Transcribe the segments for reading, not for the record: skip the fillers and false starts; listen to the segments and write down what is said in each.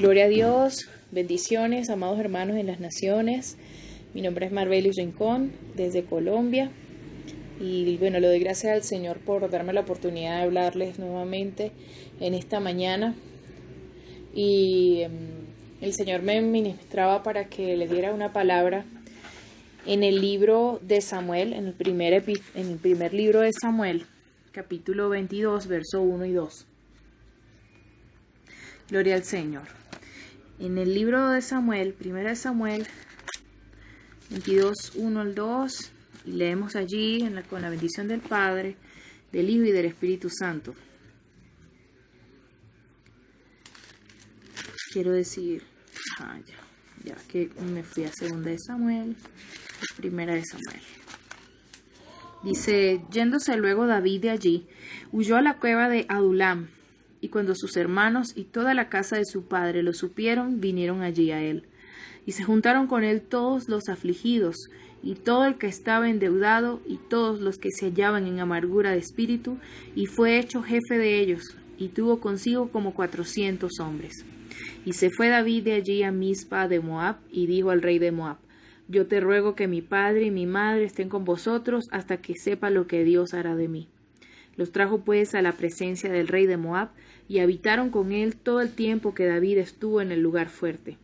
Gloria a Dios, bendiciones, amados hermanos en las naciones. Mi nombre es Marbelis Rincón, desde Colombia. Y bueno, le doy gracias al Señor por darme la oportunidad de hablarles nuevamente en esta mañana. Y el Señor me ministraba para que le diera una palabra en el libro de Samuel, en el primer libro de Samuel, capítulo 22, verso 1 y 2. Gloria al Señor. En el libro de Samuel, 1 Samuel 22, 1 al 2, y leemos allí con la bendición del Padre, del Hijo y del Espíritu Santo. Quiero decir, ya que me fui a 2 de Samuel, 1 de Samuel. Dice, yéndose luego David de allí, huyó a la cueva de Adulam, y cuando sus hermanos y toda la casa de su padre lo supieron, vinieron allí a él. Y se juntaron con él todos los afligidos, y todo el que estaba endeudado, y todos los que se hallaban en amargura de espíritu, y fue hecho jefe de ellos, y tuvo consigo como 400 hombres. Y se fue David de allí a Mizpa de Moab, y dijo al rey de Moab, yo te ruego que mi padre y mi madre estén con vosotros hasta que sepa lo que Dios hará de mí. Los trajo pues a la presencia del rey de Moab, y habitaron con él todo el tiempo que David estuvo en el lugar fuerte.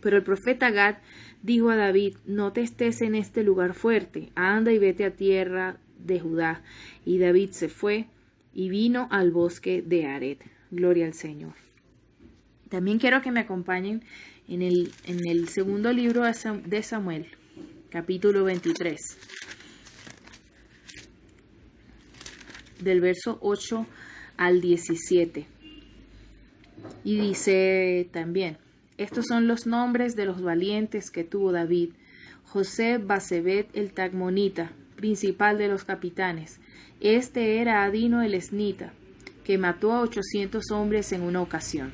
Pero el profeta Gad dijo a David, no te estés en este lugar fuerte, anda y vete a tierra de Judá. Y David se fue y vino al bosque de Aret. Gloria al Señor. También quiero que me acompañen en el segundo libro de Samuel, capítulo 23, del verso 8 al 17. Y dice también, estos son los nombres de los valientes que tuvo David. José Basebet el Tagmonita, principal de los capitanes. Este era Adino el Esnita, que mató a 800 hombres en una ocasión.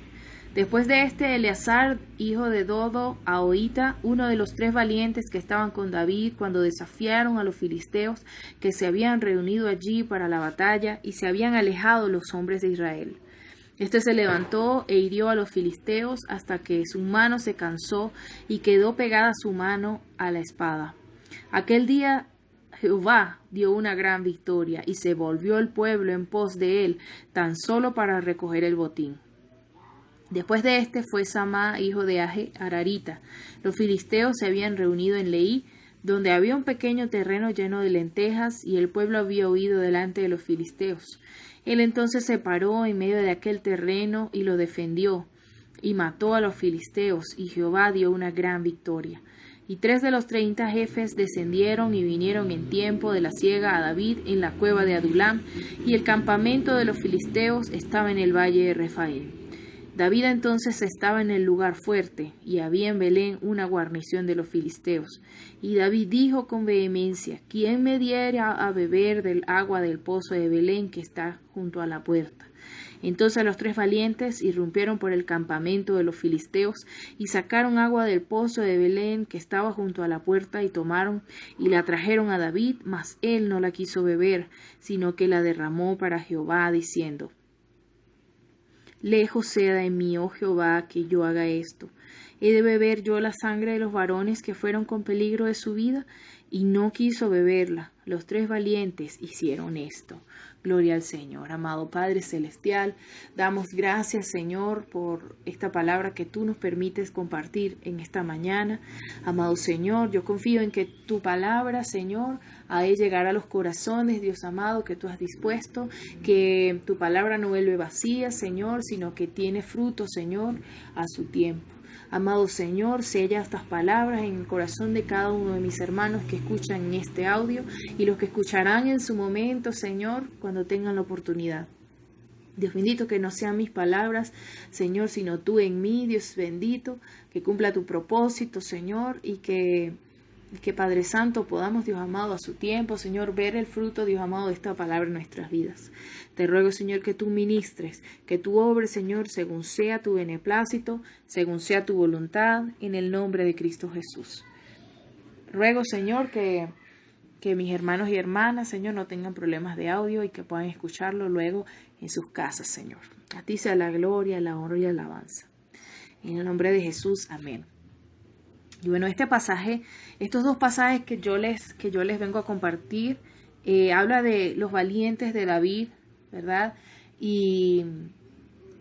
Después de este, Eleazar, hijo de Dodo, Ahoita, uno de los 3 valientes que estaban con David cuando desafiaron a los filisteos que se habían reunido allí para la batalla y se habían alejado los hombres de Israel. Este se levantó e hirió a los filisteos hasta que su mano se cansó y quedó pegada su mano a la espada. Aquel día Jehová dio una gran victoria y se volvió el pueblo en pos de él, tan solo para recoger el botín. Después de este fue Samá, hijo de Ararita. Los filisteos se habían reunido en Leí, donde había un pequeño terreno lleno de lentejas, y el pueblo había huido delante de los filisteos. Él entonces se paró en medio de aquel terreno y lo defendió, y mató a los filisteos, y Jehová dio una gran victoria. Y 3 de los 30 jefes descendieron y vinieron en tiempo de la siega a David en la cueva de Adulam, y el campamento de los filisteos estaba en el valle de Refaim. David entonces estaba en el lugar fuerte, y había en Belén una guarnición de los filisteos. Y David dijo con vehemencia, ¿quién me diera a beber del agua del pozo de Belén que está junto a la puerta? Entonces los 3 valientes irrumpieron por el campamento de los filisteos, y sacaron agua del pozo de Belén que estaba junto a la puerta, y tomaron y la trajeron a David, mas él no la quiso beber, sino que la derramó para Jehová, diciendo, lejos sea de mí, oh Jehová, que yo haga esto. ¿He de beber yo la sangre de los varones que fueron con peligro de su vida? Y no quiso beberla. Los 3 valientes hicieron esto. Gloria al Señor. Amado Padre Celestial, damos gracias, Señor, por esta palabra que tú nos permites compartir en esta mañana. Amado Señor, yo confío en que tu palabra, Señor, ha de llegar a los corazones, Dios amado, que tú has dispuesto, que tu palabra no vuelve vacía, Señor, sino que tiene fruto, Señor, a su tiempo. Amado Señor, sella estas palabras en el corazón de cada uno de mis hermanos que escuchan en este audio y los que escucharán en su momento, Señor, cuando tengan la oportunidad. Dios bendito, que no sean mis palabras, Señor, sino tú en mí, Dios bendito, que cumpla tu propósito, Señor, y que Padre Santo podamos, Dios amado, a su tiempo, Señor, ver el fruto, Dios amado, de esta palabra en nuestras vidas. Te ruego, Señor, que tú ministres, que tú obres, Señor, según sea tu beneplácito, según sea tu voluntad, en el nombre de Cristo Jesús. Ruego, Señor, que mis hermanos y hermanas, Señor, no tengan problemas de audio y que puedan escucharlo luego en sus casas, Señor. A ti sea la gloria, la honra y la alabanza. En el nombre de Jesús, amén. Y bueno, estos dos pasajes que yo les vengo a compartir, habla de los valientes de David, ¿verdad? Y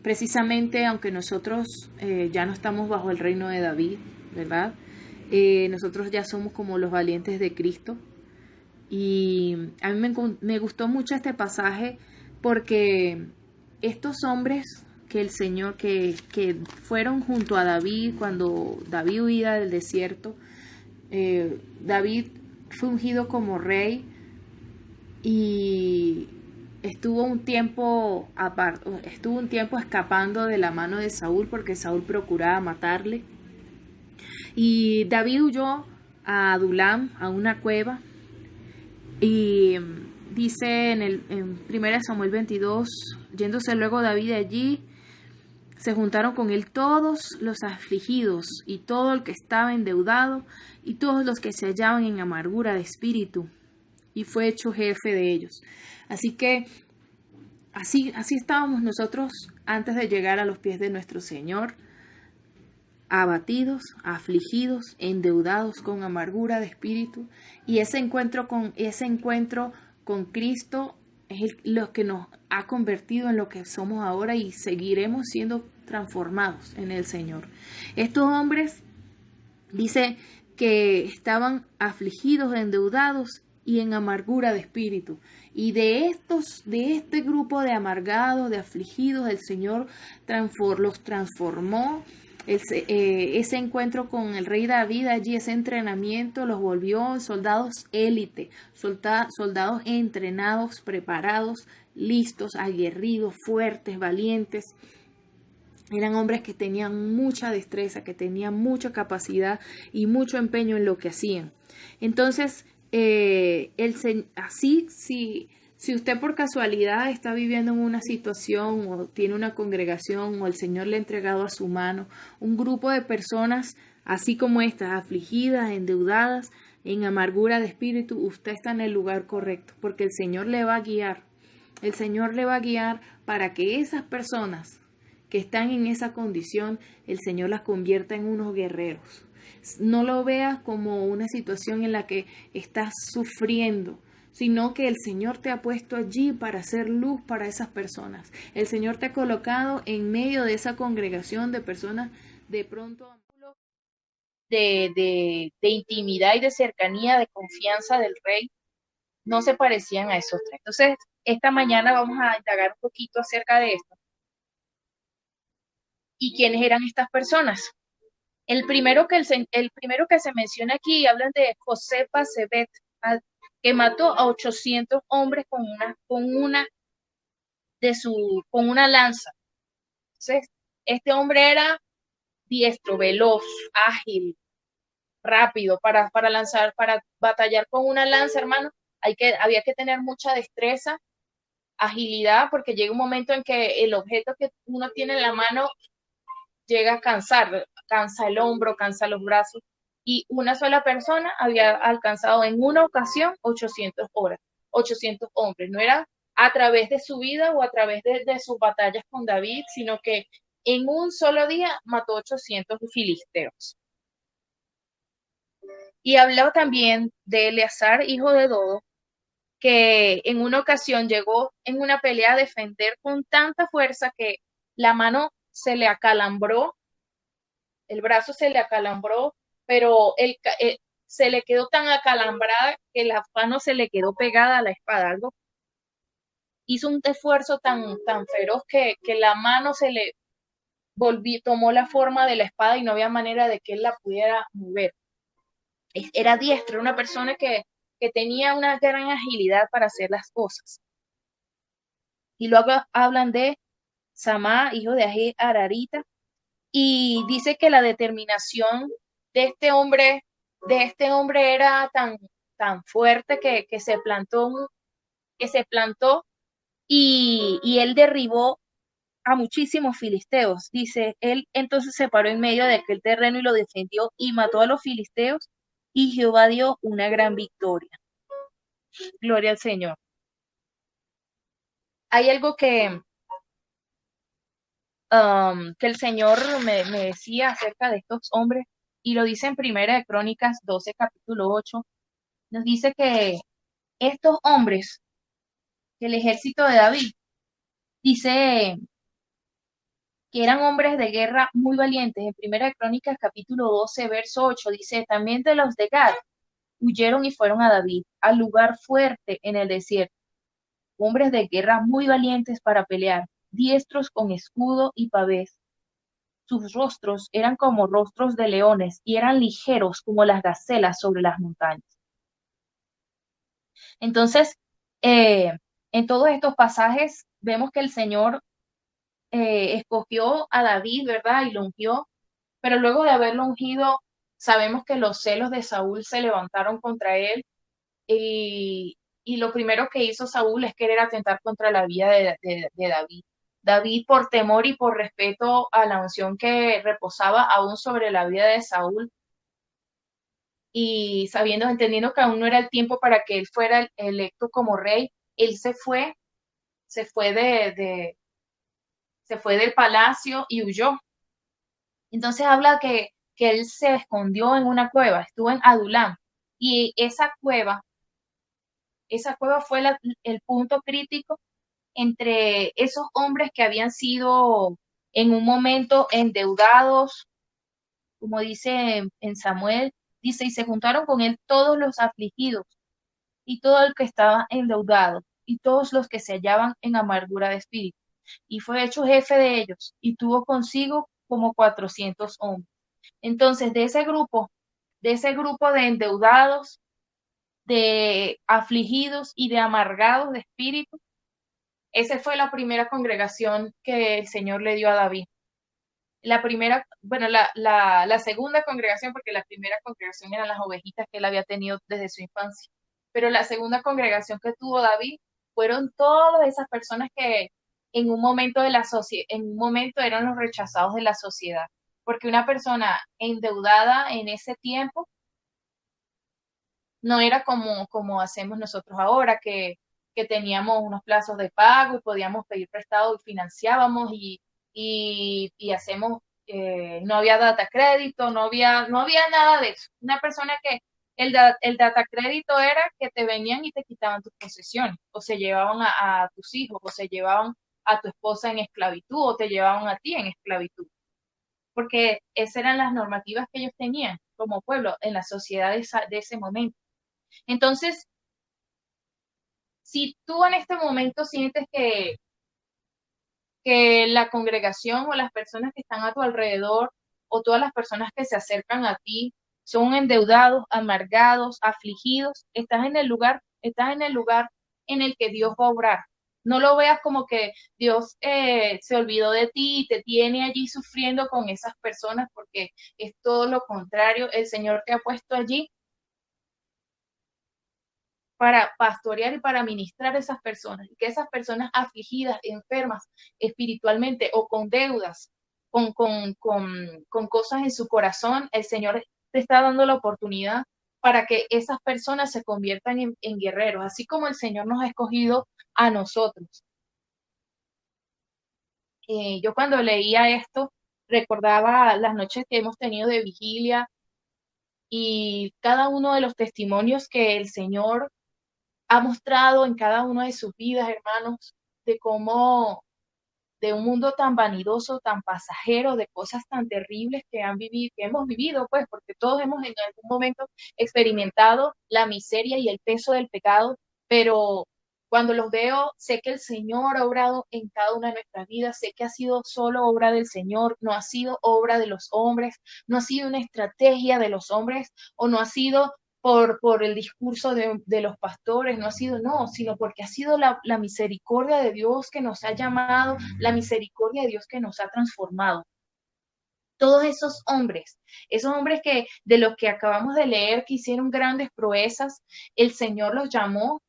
precisamente, aunque nosotros ya no estamos bajo el reino de David, ¿verdad? Nosotros ya somos como los valientes de Cristo. Y a mí me gustó mucho este pasaje porque estos hombres que el Señor, que fueron junto a David cuando David huía del desierto, David fue ungido como rey y estuvo un tiempo escapando de la mano de Saúl porque Saúl procuraba matarle. Y David huyó a Adulam, a una cueva, y dice en 1 Samuel 22, yéndose luego David de allí, se juntaron con él todos los afligidos y todo el que estaba endeudado y todos los que se hallaban en amargura de espíritu, y fue hecho jefe de ellos. Así que así estábamos nosotros antes de llegar a los pies de nuestro Señor, abatidos, afligidos, endeudados con amargura de espíritu, y ese encuentro con Cristo es lo que nos ha convertido en lo que somos ahora y seguiremos siendo transformados en el Señor. Estos hombres dice que estaban afligidos, endeudados y en amargura de espíritu. Y de este grupo de amargados, de afligidos, el Señor los transformó. Ese encuentro con el rey David allí, ese entrenamiento, los volvió soldados élite, soldados entrenados, preparados, listos, aguerridos, fuertes, valientes. Eran hombres que tenían mucha destreza, que tenían mucha capacidad y mucho empeño en lo que hacían. Entonces, si usted por casualidad está viviendo en una situación o tiene una congregación o el Señor le ha entregado a su mano un grupo de personas así como estas, afligidas, endeudadas, en amargura de espíritu, usted está en el lugar correcto, porque el Señor le va a guiar. El Señor le va a guiar para que esas personas que están en esa condición, el Señor las convierta en unos guerreros. No lo veas como una situación en la que estás sufriendo, sino que el Señor te ha puesto allí para hacer luz para esas personas. El Señor te ha colocado en medio de esa congregación de personas de pronto de intimidad y de cercanía, de confianza del Rey, no se parecían a esos tres. Entonces, esta mañana vamos a indagar un poquito acerca de esto. ¿Y quiénes eran estas personas? El primero que se menciona aquí, hablan de José Basebet, que mató a 800 hombres con una lanza. Entonces, este hombre era diestro, veloz, ágil, rápido para batallar con una lanza, hermano. Había que tener mucha destreza, agilidad, porque llega un momento en que el objeto que uno tiene en la mano llega a cansa el hombro, cansa los brazos, y una sola persona había alcanzado en una ocasión 800 hombres. No era a través de su vida o a través de sus batallas con David, sino que en un solo día mató 800 filisteos. Y hablaba también de Eleazar, hijo de Dodo, que en una ocasión llegó en una pelea a defender con tanta fuerza que la mano se le acalambró, el brazo se le acalambró, pero se le quedó tan acalambrada que la mano se le quedó pegada a la espada. Algo hizo un esfuerzo tan feroz que la mano se le tomó la forma de la espada y no había manera de que él la pudiera mover. Era diestro, una persona que tenía una gran agilidad para hacer las cosas. Y luego hablan de Samá, hijo de Aje Ararita, y dice que la determinación de este hombre era tan fuerte que se plantó y él derribó a muchísimos filisteos. Dice, él entonces se paró en medio de aquel terreno y lo defendió y mató a los filisteos, y Jehová dio una gran victoria. Gloria al Señor. Hay algo que el Señor me decía acerca de estos hombres, y lo dice en Primera de Crónicas 12, capítulo 8, nos dice que estos hombres, que el ejército de David, dice que eran hombres de guerra muy valientes. En Primera de Crónicas, capítulo 12, verso 8, dice, también de los de Gad huyeron y fueron a David, al lugar fuerte en el desierto, hombres de guerra muy valientes para pelear, diestros con escudo y pavés. Sus rostros eran como rostros de leones y eran ligeros como las gacelas sobre las montañas. Entonces, eh, en todos estos pasajes vemos que el Señor escogió a David, ¿verdad? Y lo ungió, pero luego de haberlo ungido, sabemos que los celos de Saúl se levantaron contra él y lo primero que hizo Saúl es querer atentar contra la vida de David. David, por temor y por respeto a la unción que reposaba aún sobre la vida de Saúl, y sabiendo, entendiendo que aún no era el tiempo para que él fuera electo como rey, él se fue se fue del palacio y huyó. Entonces habla que él se escondió en una cueva, estuvo en Adulam, y esa cueva fue el punto crítico entre esos hombres que habían sido en un momento endeudados, como dice en Samuel, dice, y se juntaron con él todos los afligidos y todo el que estaba endeudado y todos los que se hallaban en amargura de espíritu. Y fue hecho jefe de ellos y tuvo consigo como 400 hombres. Entonces, de ese grupo de endeudados, de afligidos y de amargados de espíritu, esa fue la primera congregación que el Señor le dio a David. La primera, bueno, la segunda congregación, porque la primera congregación eran las ovejitas que él había tenido desde su infancia, pero la segunda congregación que tuvo David fueron todas esas personas que en un momento en un momento eran los rechazados de la sociedad, porque una persona endeudada en ese tiempo no era como hacemos nosotros ahora, que teníamos unos plazos de pago y podíamos pedir prestado y financiábamos y hacemos, no había data crédito, no había nada de eso. Una persona que el data crédito era que te venían y te quitaban tus posesiones, o se llevaban a tus hijos, o se llevaban a tu esposa en esclavitud, o te llevaban a ti en esclavitud, porque esas eran las normativas que ellos tenían como pueblo en la sociedad de ese momento. Entonces, si tú en este momento sientes que la congregación o las personas que están a tu alrededor o todas las personas que se acercan a ti son endeudados, amargados, afligidos, estás en el lugar en el que Dios va a obrar. No lo veas como que Dios se olvidó de ti y te tiene allí sufriendo con esas personas, porque es todo lo contrario. El Señor te ha puesto allí para pastorear y para ministrar a esas personas, y que esas personas afligidas, enfermas espiritualmente o con deudas, con cosas en su corazón, el Señor te está dando la oportunidad para que esas personas se conviertan en guerreros, así como el Señor nos ha escogido a nosotros. Yo cuando leía esto, recordaba las noches que hemos tenido de vigilia y cada uno de los testimonios que el Señor ha mostrado en cada una de sus vidas, hermanos, de cómo de un mundo tan vanidoso, tan pasajero, de cosas tan terribles que han vivido, que hemos vivido, pues, porque todos hemos en algún momento experimentado la miseria y el peso del pecado, pero cuando los veo, sé que el Señor ha obrado en cada una de nuestras vidas, sé que ha sido solo obra del Señor, no ha sido obra de los hombres, no ha sido una estrategia de los hombres o no ha sido por el discurso de los pastores, no ha sido, no, sino porque ha sido la misericordia de Dios que nos ha llamado, la misericordia de Dios que nos ha transformado. Todos esos hombres que de los que acabamos de leer, que hicieron grandes proezas, el Señor los llamó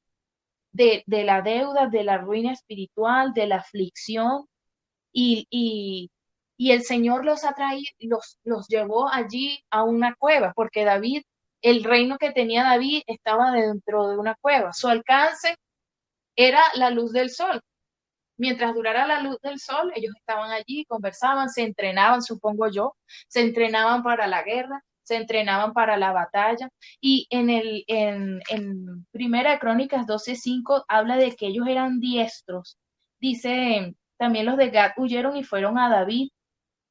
de la deuda, de la ruina espiritual, de la aflicción, y, y el Señor los ha traído, los llevó allí a una cueva, porque David, el reino que tenía David estaba dentro de una cueva. Su alcance era la luz del sol. Mientras durara la luz del sol, ellos estaban allí, conversaban, se entrenaban, supongo yo, se entrenaban para la guerra, se entrenaban para la batalla. Y en Primera de Crónicas 12:5 habla de que ellos eran diestros. Dice, también los de Gad huyeron y fueron a David,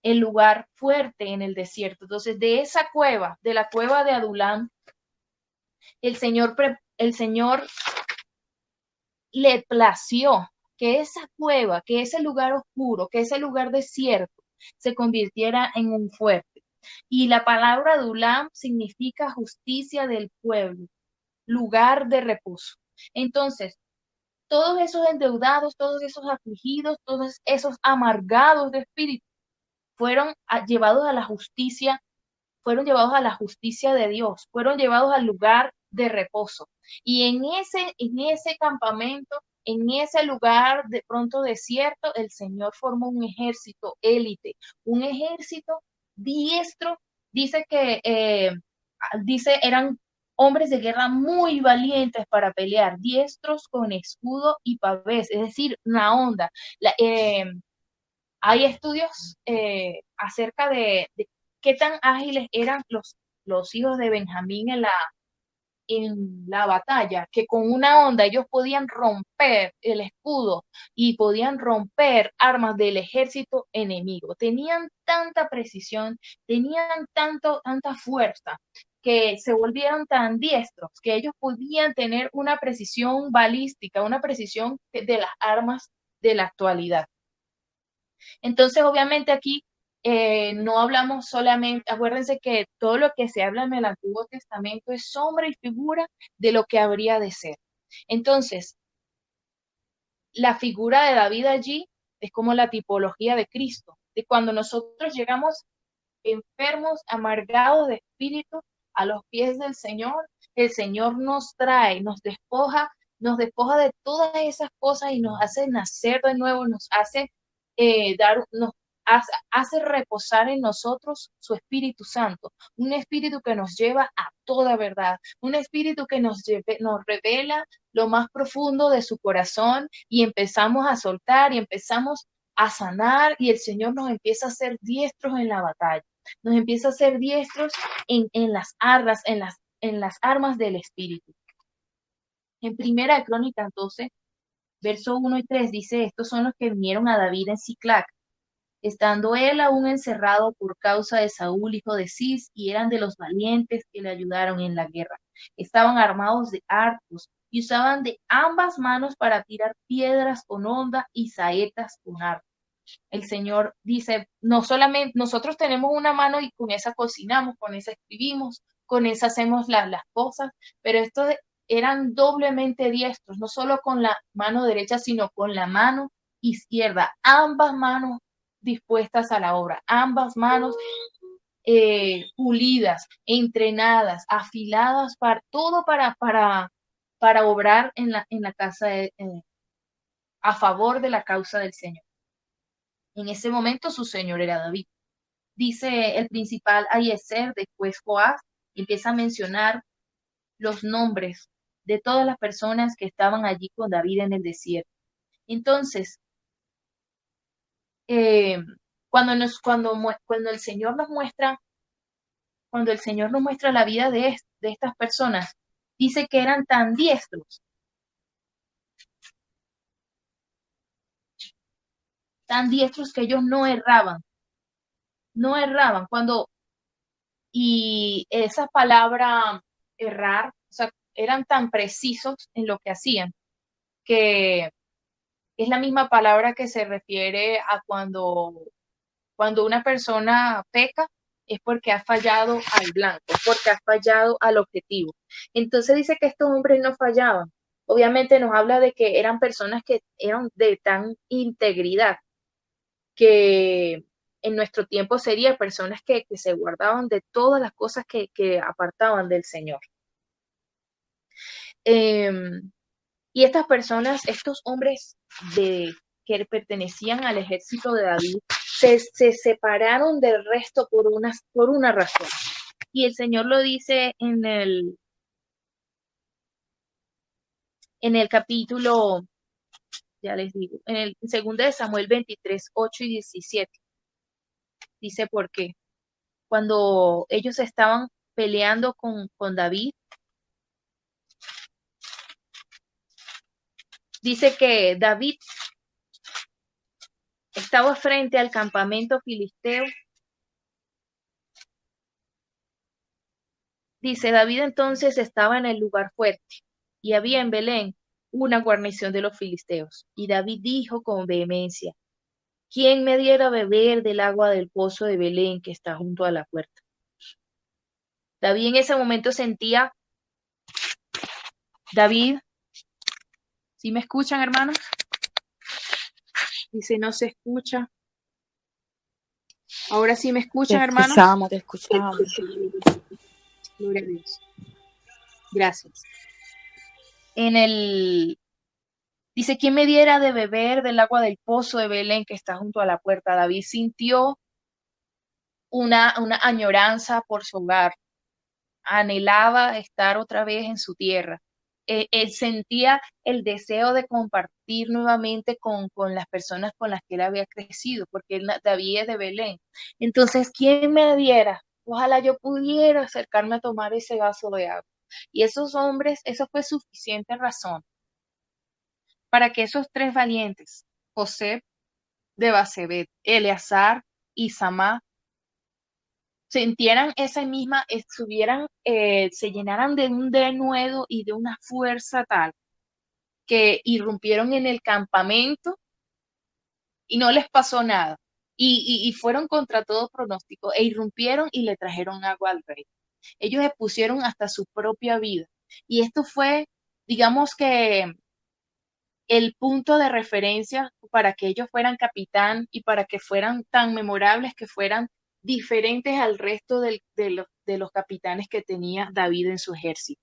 el lugar fuerte en el desierto. Entonces, de esa cueva, de la cueva de Adulam, el Señor le plació que esa cueva, que ese lugar oscuro, que ese lugar desierto se convirtiera en un fuerte. Y la palabra Adulam significa justicia del pueblo, lugar de reposo. Entonces, todos esos endeudados, todos esos afligidos, todos esos amargados de espíritu fueron llevados a la justicia, fueron llevados a la justicia de Dios, fueron llevados al lugar de reposo. Y en ese campamento, en ese lugar de pronto desierto, el Señor formó un ejército élite, un ejército diestro. Dice que, eran hombres de guerra muy valientes para pelear, diestros con escudo y pavés, es decir, una onda. Hay estudios acerca de qué tan ágiles eran los hijos de Benjamín en la batalla, que con una onda ellos podían romper el escudo y podían romper armas del ejército enemigo. Tenían tanta precisión, tenían tanta fuerza, que se volvieron tan diestros que ellos podían tener una precisión balística, una precisión de las armas de la actualidad. Entonces, obviamente aquí no hablamos solamente, acuérdense que todo lo que se habla en el Antiguo Testamento es sombra y figura de lo que habría de ser. Entonces, la figura de David allí es como la tipología de Cristo, de cuando nosotros llegamos enfermos, amargados de espíritu a los pies del Señor, el Señor nos trae, nos despoja de todas esas cosas y nos hace nacer de nuevo, nos hace nos hace reposar en nosotros su Espíritu Santo, un espíritu que nos lleva a toda verdad, un espíritu que nos revela lo más profundo de su corazón y empezamos a soltar y empezamos a sanar y el Señor nos empieza a hacer diestros en la batalla, nos empieza a hacer diestros en las arras, en las armas del Espíritu. En Primera de Crónicas 12, verso 1 y 3 dice, estos son los que vinieron a David en Siclac, estando él aún encerrado por causa de Saúl, hijo de Cis, y eran de los valientes que le ayudaron en la guerra. Estaban armados de arcos y usaban de ambas manos para tirar piedras con honda y saetas con arco. El Señor dice, no solamente nosotros tenemos una mano y con esa cocinamos, con esa escribimos, con esa hacemos las cosas, pero estos eran doblemente diestros, no solo con la mano derecha, sino con la mano izquierda, ambas manos dispuestas a la obra, ambas manos pulidas, entrenadas, afiladas, para todo para obrar en la casa a favor de la causa del Señor. En ese momento su señor era David. Dice el principal Ahiezer, después Joás, empieza a mencionar los nombres de todas las personas que estaban allí con David en el desierto. Entonces, eh, cuando el Señor nos muestra, cuando el Señor nos muestra la vida de estas personas, dice que eran tan diestros que ellos no erraban. Y esa palabra errar, o sea, eran tan precisos en lo que hacían, que es la misma palabra que se refiere a cuando una persona peca, es porque ha fallado al blanco, porque ha fallado al objetivo. Entonces dice que estos hombres no fallaban. Obviamente nos habla de que eran personas que eran de tan integridad que en nuestro tiempo sería personas que se guardaban de todas las cosas que apartaban del Señor. Y estas personas, estos hombres que pertenecían al ejército de David, se separaron del resto por una razón. Y el Señor lo dice en el capítulo Ya les digo. En el 2 de Samuel 23, 8 y 17. Dice por qué. Cuando ellos estaban peleando con David, dice que David estaba frente al campamento filisteo. Dice, David entonces estaba en el lugar fuerte y había en Belén una guarnición de los filisteos. Y David dijo con vehemencia, ¿quién me diera a beber del agua del pozo de Belén que está junto a la puerta? David en ese momento sentía, David, ¿sí me escuchan, hermanos? Dice, no se escucha. Ahora sí me Te escuchan, hermanos. escuchamos, te escuchamos. Gloria a Dios. Gracias. En el Dice, ¿quién me diera de beber del agua del pozo de Belén que está junto a la puerta? David sintió una añoranza por su hogar, anhelaba estar otra vez en su tierra. Él sentía el deseo de compartir nuevamente con las personas con las que él había crecido, porque David es de Belén. Entonces, ¿quién me diera? Ojalá yo pudiera acercarme a tomar ese vaso de agua. Y esos hombres, eso fue suficiente razón para que esos tres valientes, José de Basebet, Eleazar y Samá, sintieran esa misma, estuvieran, se llenaran de un denuedo y de una fuerza tal que irrumpieron en el campamento y no les pasó nada. Y fueron contra todo pronóstico e irrumpieron y le trajeron agua al rey. Ellos expusieron hasta su propia vida. Y esto fue, digamos que el punto de referencia para que ellos fueran capitán y para que fueran tan memorables, que fueran diferentes al resto de los capitanes que tenía David en su ejército.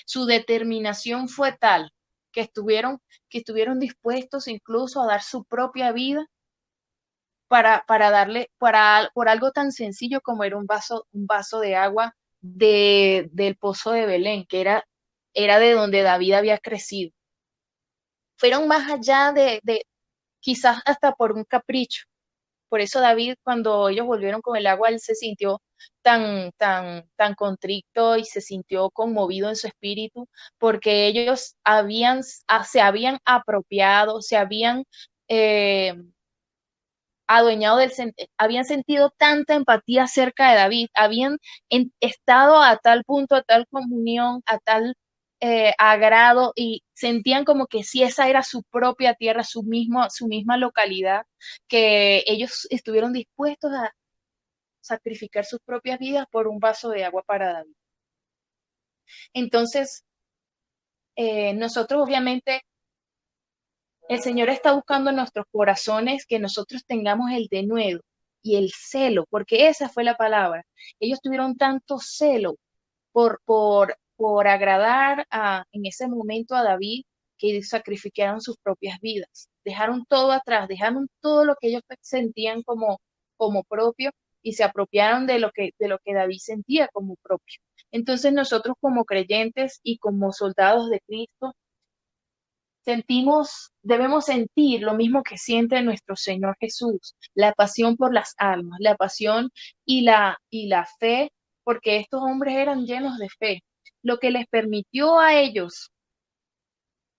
Su determinación fue tal que estuvieron dispuestos incluso a dar su propia vida por algo tan sencillo como era un vaso de agua del pozo de Belén, que era de donde David había crecido. Fueron más allá de quizás hasta por un capricho. Por eso David, cuando ellos volvieron con el agua, él se sintió tan contrito y se sintió conmovido en su espíritu, porque ellos se habían apropiado, se habían eh, adueñado habían sentido tanta empatía acerca de David, habían estado a tal punto, a tal comunión, a tal agrado y sentían como que si esa era su propia tierra, su misma localidad, que ellos estuvieron dispuestos a sacrificar sus propias vidas por un vaso de agua para David. Entonces, nosotros obviamente el Señor está buscando en nuestros corazones que nosotros tengamos el denuedo y el celo, porque esa fue la palabra. Ellos tuvieron tanto celo por agradar en ese momento a David, que sacrificaron sus propias vidas. Dejaron todo atrás, dejaron todo lo que ellos sentían como propio y se apropiaron de lo que David sentía como propio. Entonces nosotros como creyentes y como soldados de Cristo, debemos sentir lo mismo que siente nuestro Señor Jesús, la pasión por las almas, la pasión y la fe, porque estos hombres eran llenos de fe. Lo que les permitió a ellos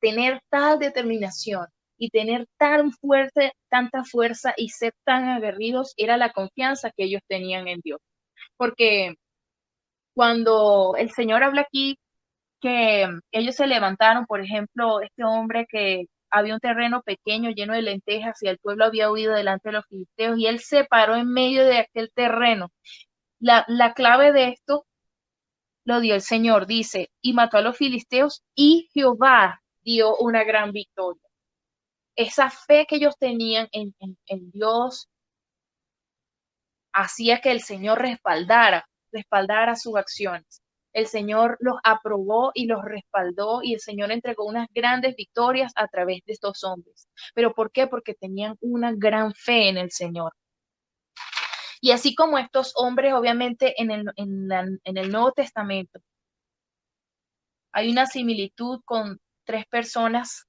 tener tal determinación y tener tanta fuerza y ser tan aguerridos era la confianza que ellos tenían en Dios. Porque cuando el Señor habla aquí que ellos se levantaron, por ejemplo, este hombre que había un terreno pequeño lleno de lentejas y el pueblo había huido delante de los filisteos y él se paró en medio de aquel terreno. La clave de esto lo dio el Señor, dice, y mató a los filisteos y Jehová dio una gran victoria. Esa fe que ellos tenían en Dios hacía que el Señor respaldara sus acciones. El Señor los aprobó y los respaldó y el Señor entregó unas grandes victorias a través de estos hombres. ¿Pero por qué? Porque tenían una gran fe en el Señor. Y así como estos hombres, obviamente en el Nuevo Testamento hay una similitud con tres personas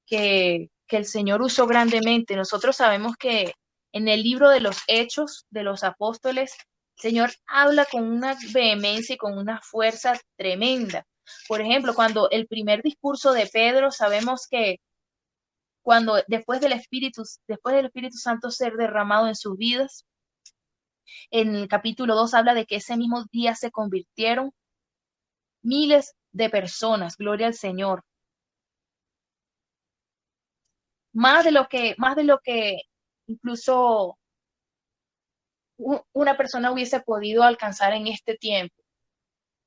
que el Señor usó grandemente. Nosotros sabemos que en el libro de los Hechos de los Apóstoles, el Señor habla con una vehemencia y con una fuerza tremenda. Por ejemplo, cuando el primer discurso de Pedro, sabemos que cuando después del Espíritu Santo ser derramado en sus vidas, en el capítulo 2 habla de que ese mismo día se convirtieron miles de personas, gloria al Señor. Más de lo que incluso una persona hubiese podido alcanzar en este tiempo.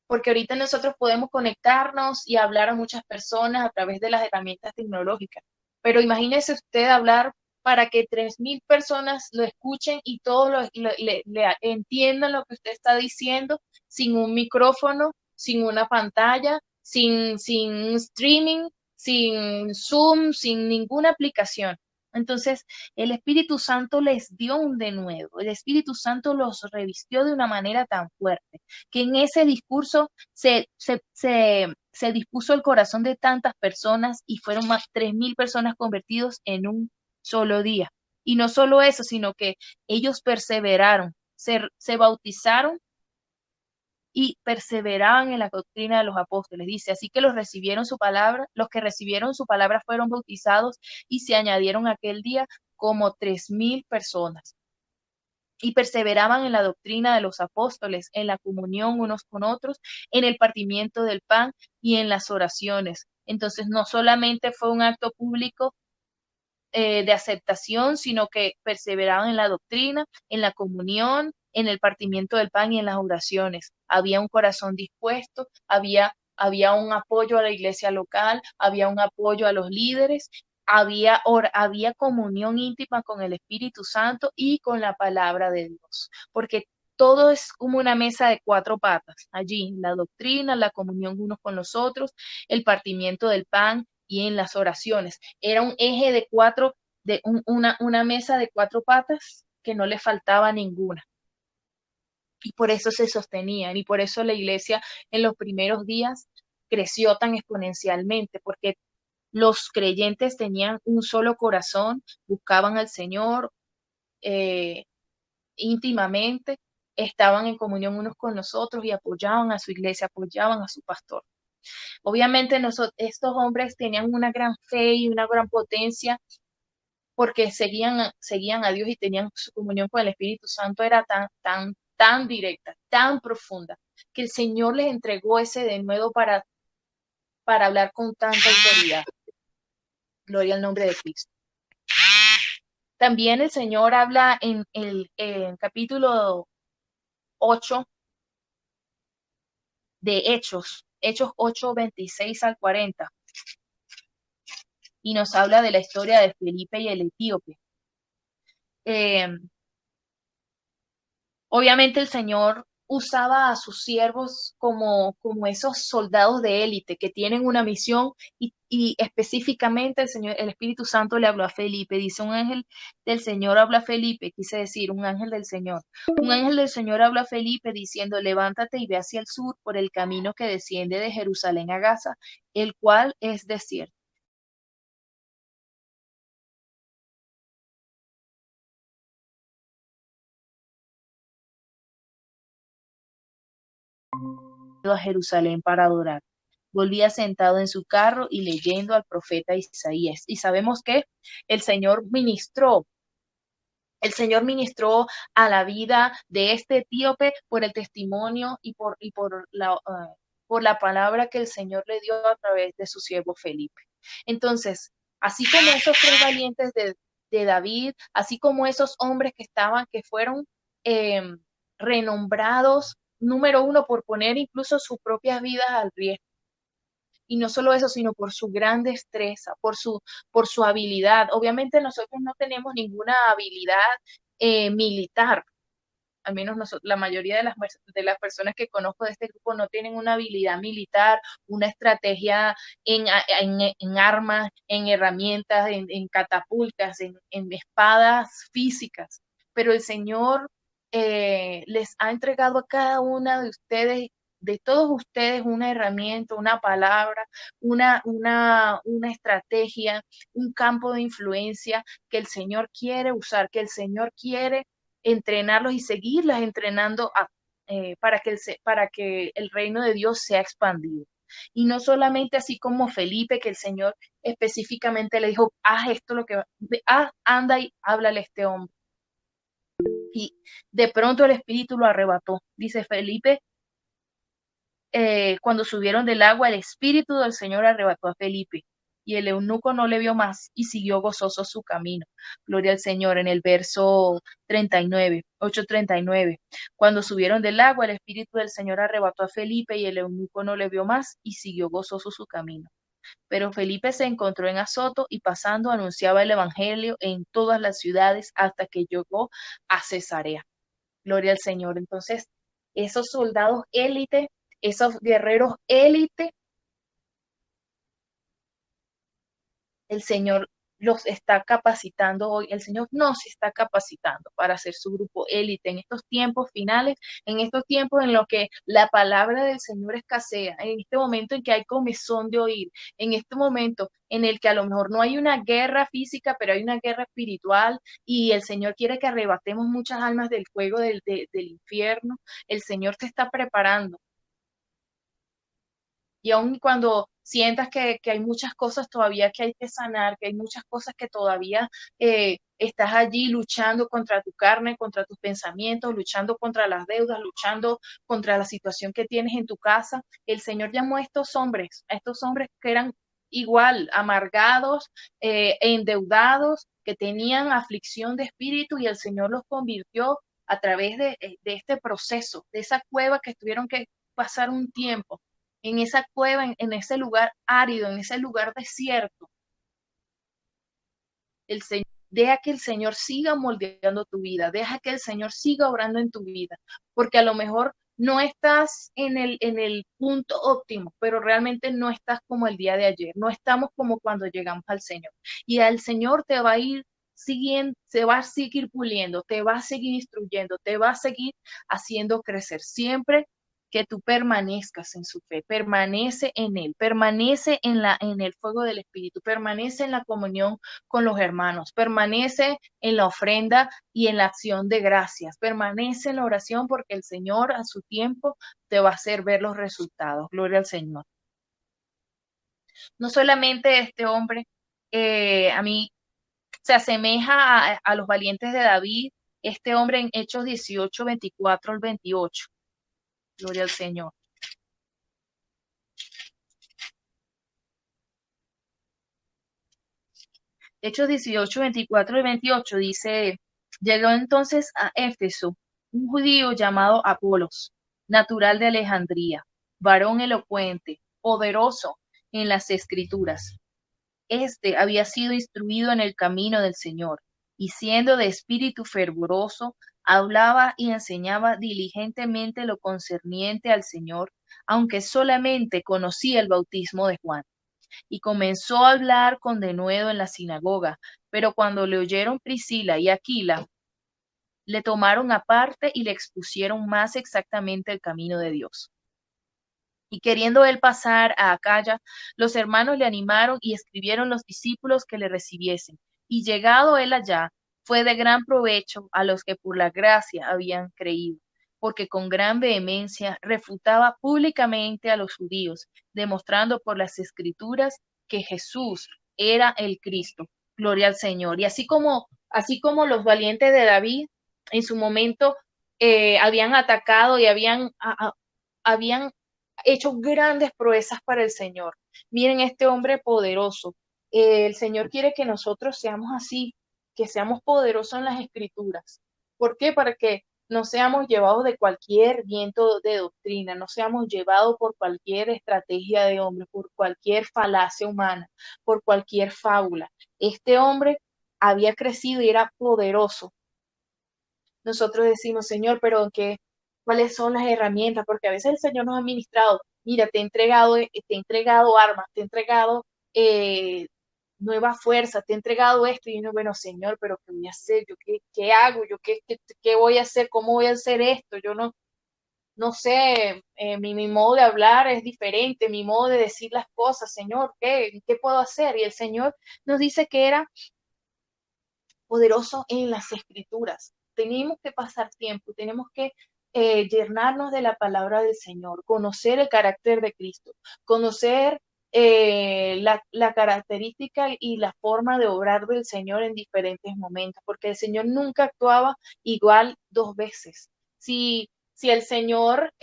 Porque ahorita nosotros podemos conectarnos y hablar a muchas personas a través de las herramientas tecnológicas. Pero imagínese usted hablar para que 3.000 personas lo escuchen y todos le entiendan lo que usted está diciendo sin un micrófono, sin una pantalla, sin streaming, sin Zoom, sin ninguna aplicación. Entonces, el Espíritu Santo les dio un denuedo, el Espíritu Santo los revistió de una manera tan fuerte, que en ese discurso se dispuso el corazón de tantas personas y fueron más 3.000 personas convertidos en un solo día. Y no solo eso, sino que ellos perseveraron, se bautizaron y perseveraban en la doctrina de los apóstoles. Dice, así que los que recibieron su palabra fueron bautizados y se añadieron aquel día como 3.000 personas. Y perseveraban en la doctrina de los apóstoles, en la comunión unos con otros, en el partimiento del pan y en las oraciones. Entonces, no solamente fue un acto público de aceptación, sino que perseveraban en la doctrina, en la comunión, en el partimiento del pan y en las oraciones. Había un corazón dispuesto, había un apoyo a la iglesia local, había un apoyo a los líderes, había comunión íntima con el Espíritu Santo y con la palabra de Dios, porque todo es como una mesa de 4 patas. Allí, la doctrina, la comunión unos con los otros, el partimiento del pan y en las oraciones. Era un eje de 4, una mesa de 4 patas que no le faltaba ninguna. Y por eso se sostenían y por eso la iglesia en los primeros días creció tan exponencialmente, porque los creyentes tenían un solo corazón, buscaban al Señor eh, íntimamente, estaban en comunión unos con los otros y apoyaban a su iglesia, apoyaban a su pastor. Obviamente estos hombres tenían una gran fe y una gran potencia porque seguían a Dios y tenían su comunión con el Espíritu Santo, era tan directa, tan profunda, que el Señor les entregó ese denuedo para hablar con tanta autoridad. Gloria al nombre de Cristo. También el Señor habla en el capítulo 8 de Hechos 8, 26 al 40, y nos habla de la historia de Felipe y el etíope. Obviamente el Señor usaba a sus siervos como esos soldados de élite que tienen una misión y específicamente el Espíritu Santo le habló a Felipe. Dice, un ángel del Señor habla a Felipe, quise decir, un ángel del Señor. Un ángel del Señor habla a Felipe diciendo, levántate y ve hacia el sur por el camino que desciende de Jerusalén a Gaza, el cual es desierto. A Jerusalén para adorar. Volvía sentado en su carro y leyendo al profeta Isaías. Y sabemos que el Señor ministró a la vida de este etíope por el testimonio y por la palabra que el Señor le dio a través de su siervo Felipe. Entonces, así como esos 3 valientes de David, así como esos hombres que fueron eh, renombrados, número 1, por poner incluso sus propias vidas al riesgo. Y no solo eso, sino por su gran destreza, por su habilidad. Obviamente nosotros no tenemos ninguna habilidad militar. Al menos la mayoría de las personas que conozco de este grupo no tienen una habilidad militar, una estrategia en armas, en herramientas, en catapultas, en espadas físicas. Pero el Señor les ha entregado a cada una de ustedes de todos ustedes una herramienta, una palabra, una estrategia, un campo de influencia que el Señor quiere usar, que el Señor quiere entrenarlos y seguirlas entrenando para que el reino de Dios sea expandido. Y no solamente así como Felipe, que el Señor específicamente le dijo, haz esto, anda y háblale a este hombre. Y de pronto el Espíritu lo arrebató. Dice Felipe, cuando subieron del agua, el Espíritu del Señor arrebató a Felipe. Y el eunuco no le vio más y siguió gozoso su camino. Gloria al Señor. En el verso 39, 8:39. Cuando subieron del agua, el Espíritu del Señor arrebató a Felipe y el eunuco no le vio más y siguió gozoso su camino. Pero Felipe se encontró en Azoto y pasando anunciaba el Evangelio en todas las ciudades hasta que llegó a Cesarea. Gloria al Señor. Entonces, esos soldados élite, esos guerreros élite, el Señor los está capacitando hoy, el Señor nos está capacitando para hacer su grupo élite en estos tiempos finales, en estos tiempos en los que la palabra del Señor escasea, en este momento en que hay comezón de oír, en este momento en el que a lo mejor no hay una guerra física, pero hay una guerra espiritual y el Señor quiere que arrebatemos muchas almas del fuego del infierno. El Señor te está preparando. Y aun cuando sientas que hay muchas cosas todavía que hay que sanar, que hay muchas cosas que todavía estás allí luchando contra tu carne, contra tus pensamientos, luchando contra las deudas, luchando contra la situación que tienes en tu casa, el Señor llamó a estos hombres que eran igual, amargados, endeudados, que tenían aflicción de espíritu y el Señor los convirtió a través de este proceso, de esa cueva que tuvieron que pasar un tiempo en esa cueva, en ese lugar árido, en ese lugar desierto. El Señor, deja que el Señor siga moldeando tu vida, deja que el Señor siga obrando en tu vida, porque a lo mejor no estás en el punto óptimo, pero realmente no estás como el día de ayer, no estamos como cuando llegamos al Señor. Y al Señor te va a ir siguiendo, se va a seguir puliendo, te va a seguir instruyendo, te va a seguir haciendo crecer siempre que tú permanezcas en su fe, permanece en él, permanece en el fuego del Espíritu, permanece en la comunión con los hermanos, permanece en la ofrenda y en la acción de gracias, permanece en la oración porque el Señor a su tiempo te va a hacer ver los resultados. Gloria al Señor. No solamente este hombre, a mí se asemeja a los valientes de David, este hombre en Hechos 18, 24 al 28. Gloria al Señor. Hechos 18, 24 y 28 dice, llegó entonces a Éfeso un judío llamado Apolos, natural de Alejandría, varón elocuente, poderoso en las escrituras. Este había sido instruido en el camino del Señor, y siendo de espíritu fervoroso, hablaba y enseñaba diligentemente lo concerniente al Señor, aunque solamente conocía el bautismo de Juan y comenzó a hablar con denuedo en la sinagoga, pero cuando le oyeron Priscila y Aquila, le tomaron aparte y le expusieron más exactamente el camino de Dios. Y queriendo él pasar a Acaya, los hermanos le animaron y escribieron los discípulos que le recibiesen. Y llegado él allá, fue de gran provecho a los que por la gracia habían creído, porque con gran vehemencia refutaba públicamente a los judíos, demostrando por las escrituras que Jesús era el Cristo. Gloria al Señor. Y así como los valientes de David en su momento habían atacado y habían hecho grandes proezas para el Señor. Miren este hombre poderoso. El Señor quiere que nosotros seamos así, que seamos poderosos en las escrituras. ¿Por qué? Para que no seamos llevados de cualquier viento de doctrina, no seamos llevados por cualquier estrategia de hombre, por cualquier falacia humana, por cualquier fábula. Este hombre había crecido y era poderoso. Nosotros decimos, Señor, pero ¿cuáles son las herramientas? Porque a veces el Señor nos ha ministrado, mira, te he entregado armas, te he entregado eh, nueva fuerza, te he entregado esto, y uno, bueno, Señor, pero ¿qué voy a hacer? ¿Yo qué hago? ¿Yo qué voy a hacer? ¿Cómo voy a hacer esto? Yo no. no sé, mi modo de hablar es diferente, mi modo de decir las cosas, Señor, ¿qué puedo hacer? Y el Señor nos dice que era poderoso en las escrituras. Tenemos que pasar tiempo, tenemos que llenarnos de la palabra del Señor, conocer el carácter de Cristo, conocer la característica y la forma de obrar del Señor en diferentes momentos, porque el Señor nunca actuaba igual dos veces. Si el Señor,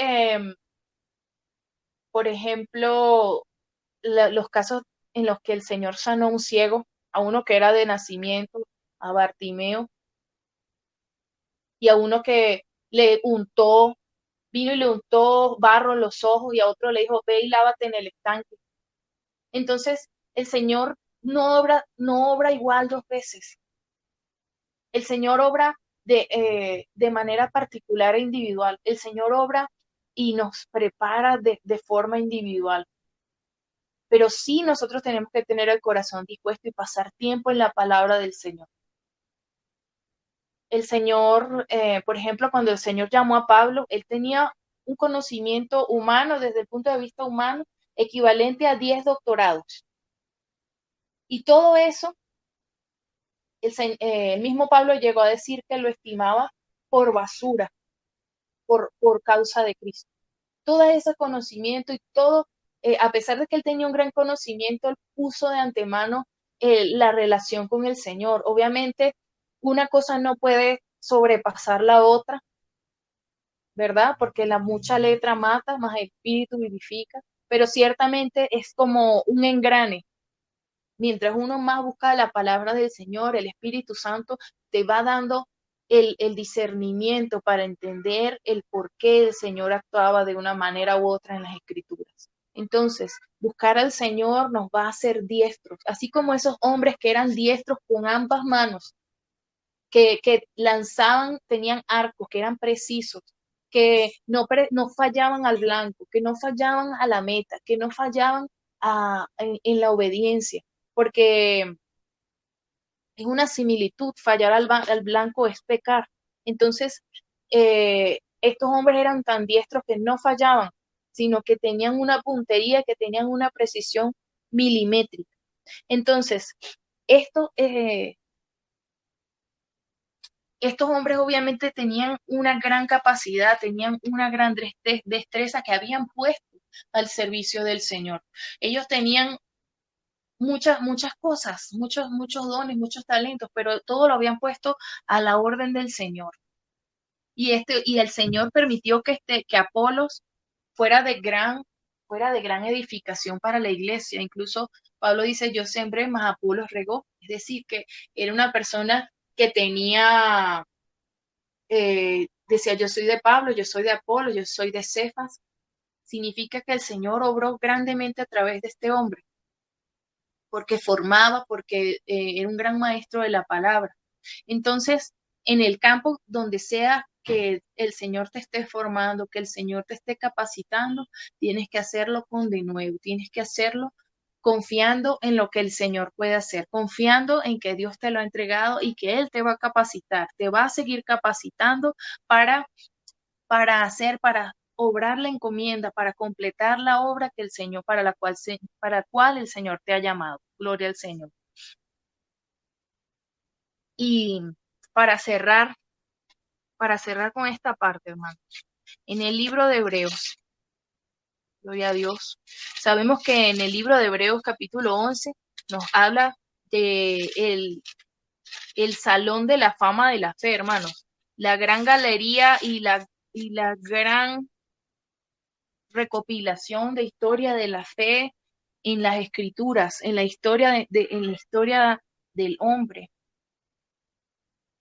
por ejemplo, los casos en los que el Señor sanó a un ciego, a uno que era de nacimiento, a Bartimeo, y a uno que le untó, vino y le untó barro en los ojos, y a otro le dijo, ve y lávate en el estanque. Entonces, el Señor no obra igual dos veces. El Señor obra de manera particular e individual. El Señor obra y nos prepara de forma individual. Pero sí nosotros tenemos que tener el corazón dispuesto y pasar tiempo en la palabra del Señor. El Señor, por ejemplo, cuando el Señor llamó a Pablo, él tenía un conocimiento humano, desde el punto de vista humano, equivalente a 10 doctorados. Y todo eso, el mismo Pablo llegó a decir que lo estimaba por basura, por causa de Cristo. Todo ese conocimiento y todo, a pesar de que él tenía un gran conocimiento, él puso de antemano la relación con el Señor. Obviamente, una cosa no puede sobrepasar la otra, ¿verdad? Porque la mucha letra mata, más el espíritu vivifica, pero ciertamente es como un engrane. Mientras uno más busca la palabra del Señor, el Espíritu Santo te va dando el discernimiento para entender el por qué el Señor actuaba de una manera u otra en las Escrituras. Entonces, buscar al Señor nos va a hacer diestros, así como esos hombres que eran diestros con ambas manos, que lanzaban, tenían arcos, que eran precisos, que no fallaban al blanco, que no fallaban a la meta, que no fallaban en la obediencia, porque es una similitud, fallar al blanco es pecar. Entonces, estos hombres eran tan diestros que no fallaban, sino que tenían una puntería, que tenían una precisión milimétrica. Entonces, esto, estos hombres obviamente tenían una gran capacidad, tenían una gran destreza que habían puesto al servicio del Señor. Ellos tenían muchas cosas, muchos dones, muchos talentos, pero todo lo habían puesto a la orden del Señor. Y el Señor permitió que Apolos fuera fuera de gran edificación para la iglesia. Incluso Pablo dice, yo sembré, más Apolos regó. Es decir, que era una persona que tenía, decía, yo soy de Pablo, yo soy de Apolo, yo soy de Cefas. Significa que el Señor obró grandemente a través de este hombre, porque formaba, porque era un gran maestro de la palabra. Entonces, en el campo donde sea que el Señor te esté formando, que el Señor te esté capacitando, tienes que hacerlo con de nuevo, tienes que hacerlo confiando en lo que el Señor puede hacer, confiando en que Dios te lo ha entregado y que Él te va a capacitar, te va a seguir capacitando para, para obrar la encomienda, para completar la obra que el Señor, para la cual el Señor te ha llamado. Gloria al Señor. Y para cerrar, para cerrar con esta parte, hermano, en el libro de Hebreos, gloria a Dios, sabemos que en el libro de Hebreos capítulo 11 nos habla de el salón de la fama de la fe, hermanos, la gran galería y la gran recopilación de historia de la fe en las escrituras, en la historia en la historia del hombre,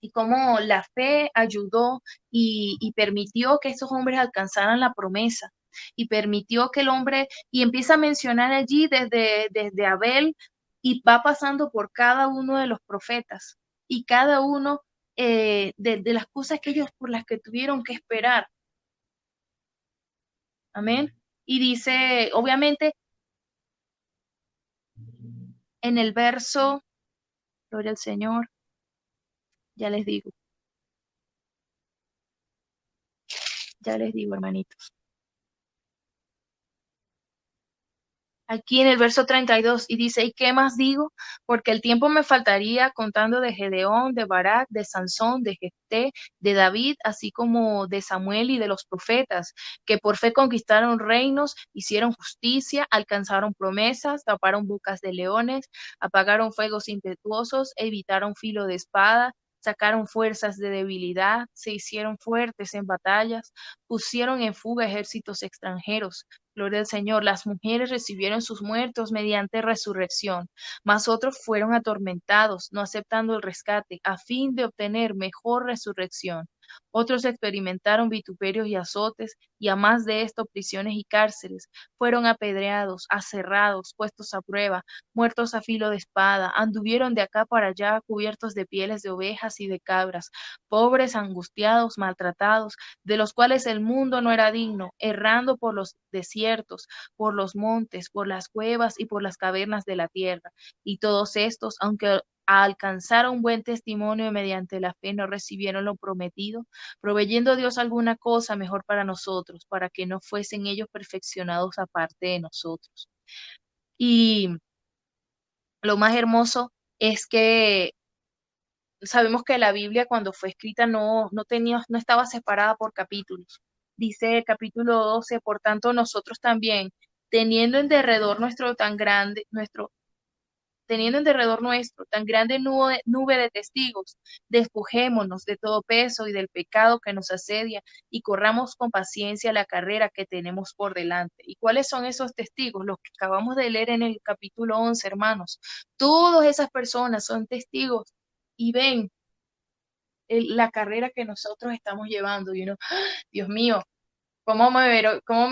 y cómo la fe ayudó y permitió que esos hombres alcanzaran la promesa, y permitió que el hombre, y empieza a mencionar allí desde Abel, y va pasando por cada uno de los profetas, y cada uno de las cosas que ellos por las que tuvieron que esperar. Amén. Y dice, obviamente, en el verso, gloria al Señor, ya les digo, Ya les digo, hermanitos. Aquí en el verso 32 y dice, ¿y qué más digo? Porque el tiempo me faltaría contando de Gedeón, de Barak, de Sansón, de Jefté, de David, así como de Samuel y de los profetas, que por fe conquistaron reinos, hicieron justicia, alcanzaron promesas, taparon bocas de leones, apagaron fuegos impetuosos, evitaron filo de espada, sacaron fuerzas de debilidad, se hicieron fuertes en batallas, pusieron en fuga ejércitos extranjeros. Gloria al Señor. Las mujeres recibieron sus muertos mediante resurrección, mas otros fueron atormentados, no aceptando el rescate, a fin de obtener mejor resurrección. Otros experimentaron vituperios y azotes, y a más de esto prisiones y cárceles. Fueron apedreados, aserrados, puestos a prueba, muertos a filo de espada. Anduvieron de acá para allá cubiertos de pieles de ovejas y de cabras, pobres, angustiados, maltratados, de los cuales el mundo no era digno, errando por los desiertos, por los montes, por las cuevas y por las cavernas de la tierra. Y todos estos, aunque alcanzaron buen testimonio y mediante la fe no recibieron lo prometido, proveyendo Dios alguna cosa mejor para nosotros, para que no fuesen ellos perfeccionados aparte de nosotros. Y lo más hermoso es que sabemos que la Biblia cuando fue escrita no estaba separada por capítulos. Dice el capítulo 12, por tanto nosotros también, teniendo en derredor teniendo en derredor nuestro tan grande nube de testigos, despojémonos de todo peso y del pecado que nos asedia y corramos con paciencia la carrera que tenemos por delante. ¿Y cuáles son esos testigos? Los que acabamos de leer en el capítulo 11, hermanos. Todas esas personas son testigos y ven la carrera que nosotros estamos llevando. Y uno, ¡ah! Dios mío, cómo me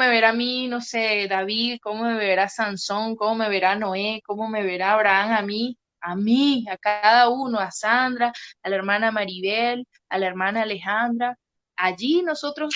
verá a mí, no sé, David? ¿Cómo me verá Sansón? ¿Cómo me verá Noé? ¿Cómo me verá Abraham a mí? A mí, a cada uno, a Sandra, a la hermana Maribel, a la hermana Alejandra. Allí nosotros,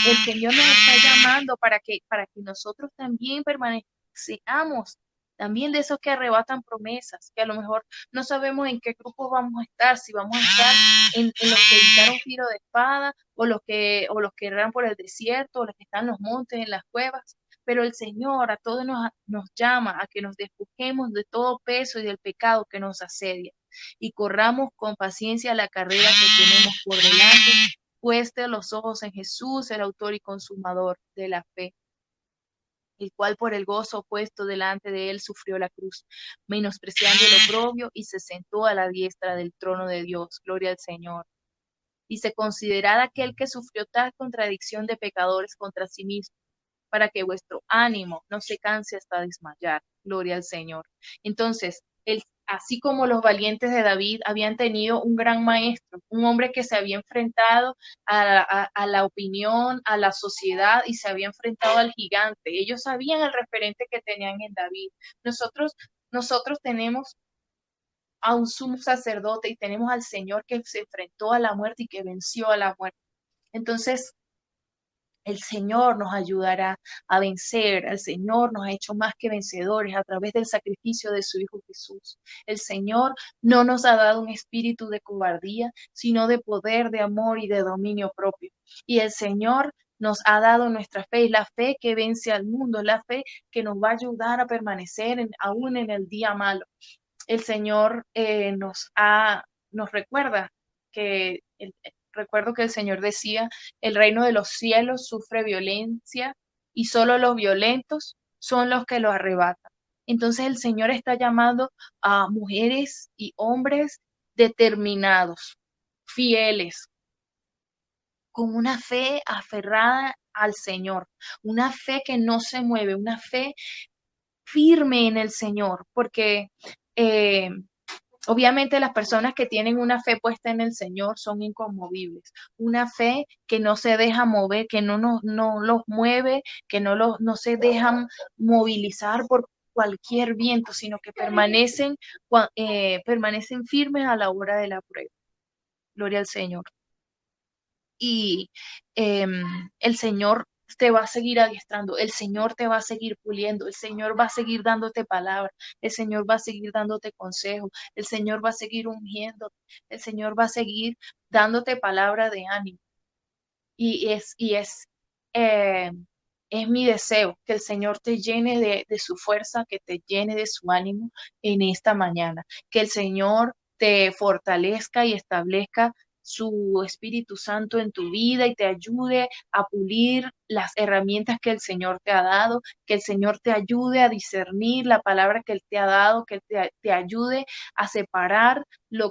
el Señor nos está llamando para que nosotros también permanezcamos, también de esos que arrebatan promesas, que a lo mejor no sabemos en qué grupo vamos a estar, si vamos a estar en los que evitaron filo de espada, o los que erran por el desierto, o los que están en los montes, en las cuevas. Pero el Señor a todos nos llama a que nos despojemos de todo peso y del pecado que nos asedia y corramos con paciencia la carrera que tenemos por delante, puesta los ojos en Jesús, el autor y consumador de la fe, el cual por el gozo puesto delante de él sufrió la cruz, menospreciando el oprobio y se sentó a la diestra del trono de Dios. Gloria al Señor. Dice, considerad aquel que sufrió tal contradicción de pecadores contra sí mismo, para que vuestro ánimo no se canse hasta desmayar. Gloria al Señor. Entonces, así como los valientes de David habían tenido un gran maestro, un hombre que se había enfrentado a la opinión, a la sociedad y se había enfrentado al gigante. Ellos sabían el referente que tenían en David. Nosotros tenemos a un sumo sacerdote y tenemos al Señor que se enfrentó a la muerte y que venció a la muerte. Entonces, el Señor nos ayudará a vencer, el Señor nos ha hecho más que vencedores a través del sacrificio de su Hijo Jesús. El Señor no nos ha dado un espíritu de cobardía, sino de poder, de amor y de dominio propio. Y el Señor nos ha dado nuestra fe, la fe que vence al mundo, la fe que nos va a ayudar a permanecer aún en el día malo. El Señor nos recuerda que recuerdo que el Señor decía, el reino de los cielos sufre violencia y solo los violentos son los que lo arrebatan. Entonces el Señor está llamando a mujeres y hombres determinados, fieles, con una fe aferrada al Señor, una fe que no se mueve, una fe firme en el Señor, porque eh, obviamente las personas que tienen una fe puesta en el Señor son inconmovibles, una fe que no se deja mover, que no los mueve, que no se dejan movilizar por cualquier viento, sino que permanecen firmes a la hora de la prueba. Gloria al Señor. Y el Señor te va a seguir adiestrando, el Señor te va a seguir puliendo, el Señor va a seguir dándote palabras, el Señor va a seguir dándote consejos, el Señor va a seguir ungiendo, el Señor va a seguir dándote palabra de ánimo. Y es eh, es mi deseo que el Señor te llene de su fuerza, que te llene de su ánimo en esta mañana, que el Señor te fortalezca y establezca su Espíritu Santo en tu vida y te ayude a pulir las herramientas que el Señor te ha dado, que el Señor te ayude a discernir la palabra que Él te ha dado, que te ayude a separar lo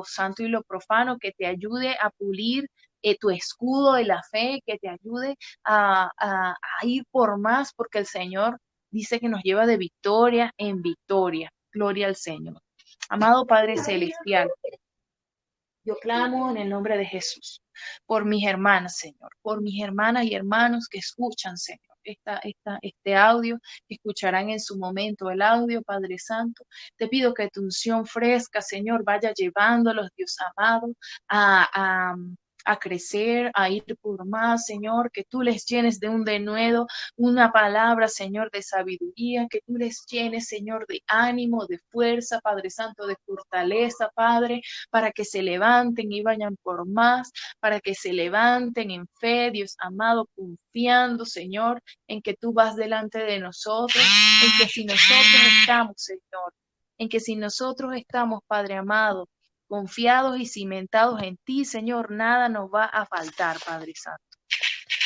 santo y lo profano, que te ayude a pulir tu escudo de la fe, que te ayude a ir por más, porque el Señor dice que nos lleva de victoria en victoria. Gloria al Señor. Amado Padre Celestial, yo clamo en el nombre de Jesús por mis hermanas, Señor, por mis hermanas y hermanos que escuchan, Señor, este audio, que escucharán en su momento el audio, Padre Santo. Te pido que tu unción fresca, Señor, vaya llevándolos, Dios amado, a, a, a crecer, a ir por más, Señor, que tú les llenes de un denuedo, una palabra, Señor, de sabiduría, que tú les llenes, Señor, de ánimo, de fuerza, Padre Santo, de fortaleza, Padre, para que se levanten y vayan por más, para que se levanten en fe, Dios amado, confiando, Señor, en que tú vas delante de nosotros, en que si nosotros estamos, Señor, en que si nosotros estamos, Padre amado, confiados y cimentados en ti, Señor, nada nos va a faltar, Padre Santo.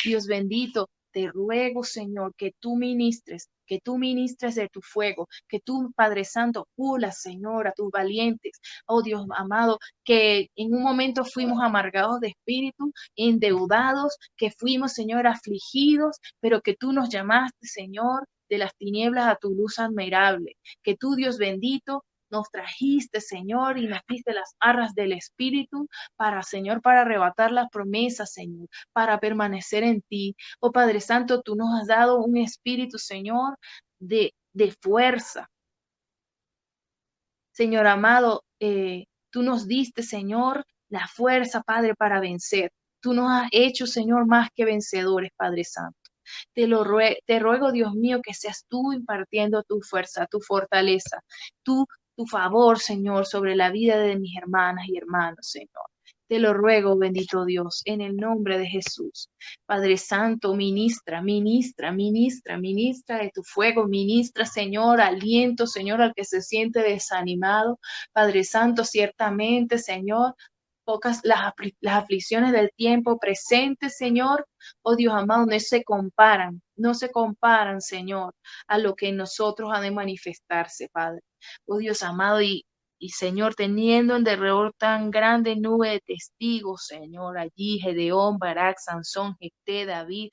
Dios bendito, te ruego, Señor, que tú ministres de tu fuego, que tú, Padre Santo, pulas, Señor, a tus valientes. Oh Dios amado, que en un momento fuimos amargados de espíritu, endeudados, que fuimos, Señor, afligidos, pero que tú nos llamaste, Señor, de las tinieblas a tu luz admirable. Que tú, Dios bendito, nos trajiste, Señor, y nos diste las arras del Espíritu para, Señor, para arrebatar las promesas, Señor, para permanecer en ti. Oh Padre Santo, tú nos has dado un espíritu, Señor, de fuerza. Señor amado, tú nos diste, Señor, la fuerza, Padre, para vencer. Tú nos has hecho, Señor, más que vencedores, Padre Santo. Te ruego, Dios mío, que seas tú impartiendo tu fuerza, tu fortaleza, tu, tu favor, Señor, sobre la vida de mis hermanas y hermanos, Señor. Te lo ruego, bendito Dios, en el nombre de Jesús. Padre Santo, ministra, ministra, ministra, ministra de tu fuego, ministra, Señor, aliento, Señor, al que se siente desanimado. Padre Santo, ciertamente, Señor, pocas las aflicciones del tiempo presente, Señor, oh Dios amado, no se comparan, Señor, a lo que en nosotros ha de manifestarse, Padre. Oh Dios amado, y Señor, teniendo en derredor tan grande nube de testigos, Señor, allí Gedeón, Barak, Sansón, Jefté, David,